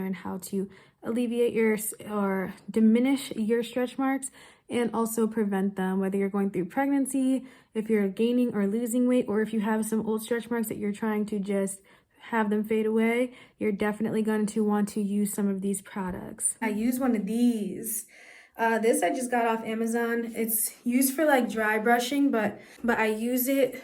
learn how to alleviate or diminish your stretch marks and also prevent them, whether you're going through pregnancy, if you're gaining or losing weight, or if you have some old stretch marks that you're trying to just have them fade away. You're definitely going to want to use some of these products. I use one of these. This I just got off Amazon. It's used for like dry brushing, but I use it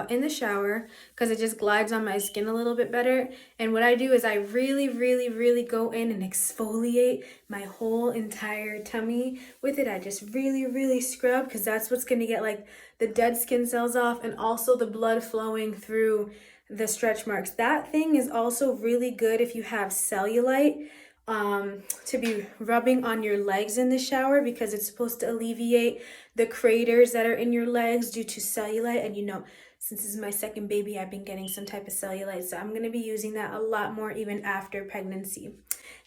in the shower because it just glides on my skin a little bit better. And what I do is I really go in and exfoliate my whole entire tummy with it. I just really scrub because that's what's going to get like the dead skin cells off and also the blood flowing through the stretch marks. That thing is also really good if you have cellulite, to be rubbing on your legs in the shower because it's supposed to alleviate the craters that are in your legs due to cellulite. And you know, since this is my second baby, I've been getting some type of cellulite, so I'm going to be using that a lot more even after pregnancy.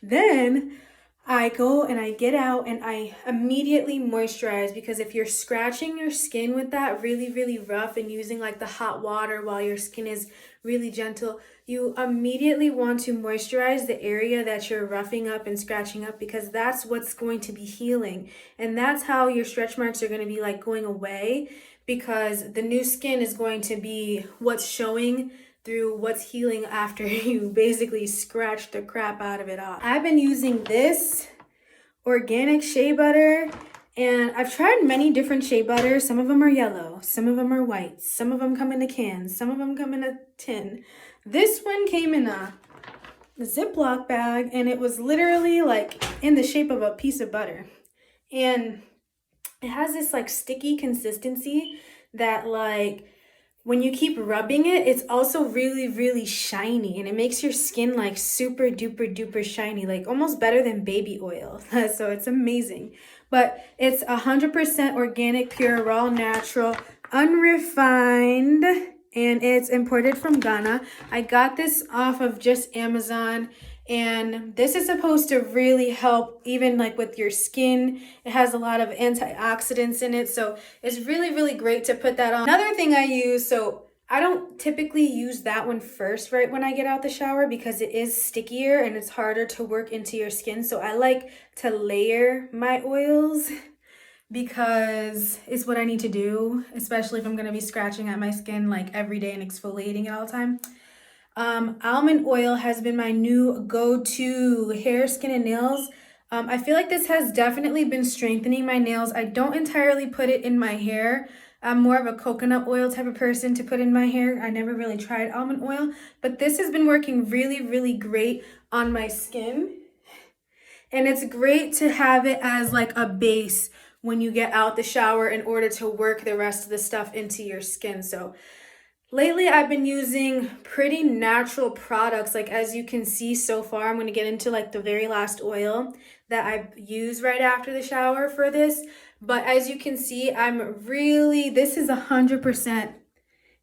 Then I go and I get out and I immediately moisturize, because if you're scratching your skin with that really rough and using like the hot water while your skin is really gentle, you immediately want to moisturize the area that you're roughing up and scratching up, because that's what's going to be healing. And that's how your stretch marks are going to be like going away, because the new skin is going to be what's showing through what's healing after you basically scratch the crap out of it off. I've been using this organic shea butter, and I've tried many different shea butters. Some of them are yellow, some of them are white, some of them come in a can, some of them come in a tin. This one came in a Ziploc bag, and it was literally like in the shape of a piece of butter. And it has this like sticky consistency that like when you keep rubbing it, it's also really shiny, and it makes your skin like super duper shiny, like almost better than baby oil. So it's amazing. But it's 100% organic, pure, raw, natural, unrefined, and it's imported from Ghana. I got this off of just Amazon, and this is supposed to really help even like with your skin. It has a lot of antioxidants in it, so it's really great to put that on. Another thing I use, so I don't typically use that one first right when I get out the shower because it is stickier and it's harder to work into your skin. So I like to layer my oils because it's what I need to do, especially if I'm going to be scratching at my skin like every day and exfoliating it all the time. Almond oil has been my new go-to hair, skin, and nails. I feel like this has definitely been strengthening my nails. I don't entirely put it in my hair. I'm more of a coconut oil type of person to put in my hair. I never really tried almond oil, but this has been working really great on my skin. And it's great to have it as like a base when you get out the shower in order to work the rest of the stuff into your skin. So lately, I've been using pretty natural products. Like as you can see so far, I'm going to get into like the very last oil that I use right after the shower for this. But as you can see, this is 100%.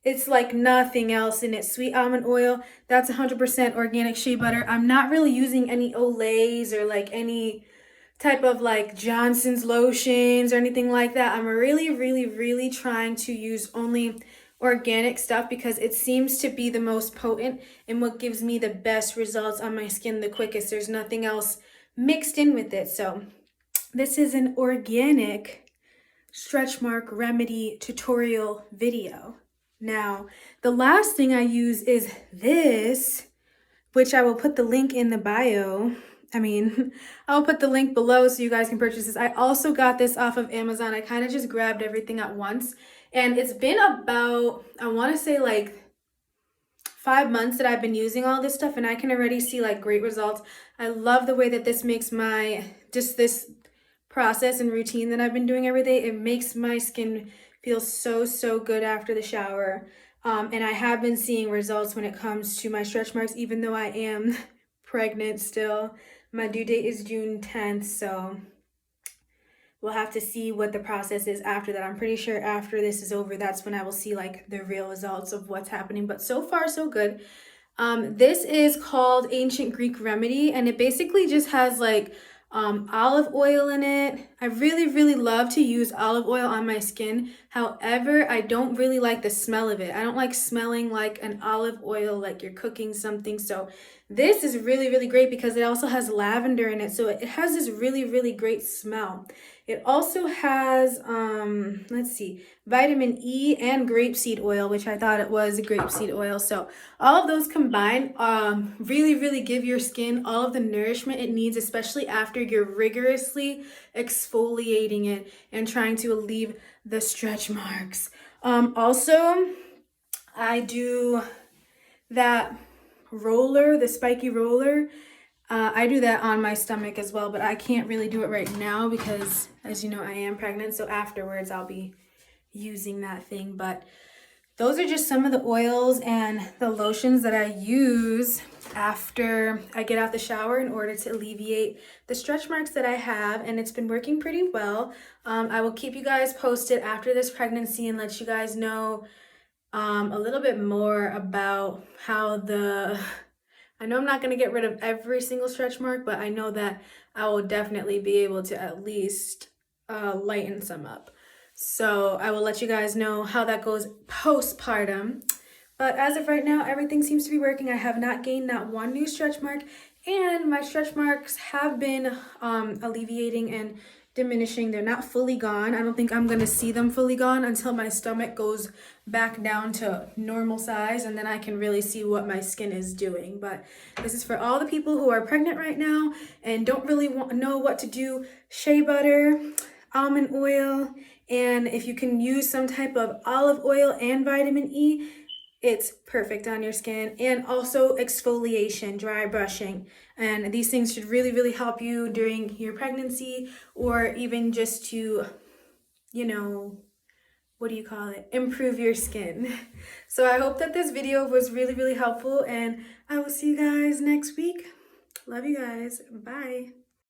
It's like nothing else in it. Sweet almond oil, that's 100% organic shea butter. I'm not really using any Olays or like any type of like Johnson's lotions or anything like that. I'm really trying to use only organic stuff because it seems to be the most potent and what gives me the best results on my skin the quickest. There's nothing else mixed in with it. So this is an organic stretch mark remedy tutorial video. Now, the last thing I use is this, which I will put the link in the bio. I'll put the link below so you guys can purchase this. I also got this off of Amazon. I kind of just grabbed everything at once. And it's been about, I want to say like 5 months that I've been using all this stuff, and I can already see like great results. I love the way that this makes this process and routine that I've been doing every day. It makes my skin feel so good after the shower. And I have been seeing results when it comes to my stretch marks, even though I am pregnant still. My due date is June 10th, so we'll have to see what the process is after that. I'm pretty sure after this is over, that's when I will see like the real results of what's happening. But so far, so good. This is called Ancient Greek Remedy, and it basically just has like olive oil in it. I really love to use olive oil on my skin. However, I don't really like the smell of it. I don't like smelling like an olive oil, like you're cooking something. So this is really, really great because it also has lavender in it. So it has this really, really great smell. It also has, let's see, vitamin E and grapeseed oil, which I thought it was grapeseed oil. So all of those combined really, really give your skin all of the nourishment it needs, especially after you're rigorously exfoliating it and trying to alleviate the stretch marks. Also, I do that roller, the spiky roller. I do that on my stomach as well, but I can't really do it right now because, as you know, I am pregnant. So afterwards, I'll be using that thing. But those are just some of the oils and the lotions that I use after I get out the shower in order to alleviate the stretch marks that I have, and it's been working pretty well. I will keep you guys posted after this pregnancy and let you guys know a little bit more about how I know I'm not going to get rid of every single stretch mark, but I know that I will definitely be able to at least lighten some up. So I will let you guys know how that goes postpartum. But as of right now, everything seems to be working. I have not gained not one new stretch mark, and my stretch marks have been alleviating and diminishing. They're not fully gone. I don't think I'm going to see them fully gone until my stomach goes back down to normal size, and then I can really see what my skin is doing. But this is for all the people who are pregnant right now and don't really know what to do. Shea butter, almond oil, and if you can use some type of olive oil and vitamin E, it's perfect on your skin. And also exfoliation, dry brushing. And these things should really, really help you during your pregnancy, or even just to, you know, what do you call it? Improve your skin. So I hope that this video was really, really helpful, and I will see you guys next week. Love you guys. Bye.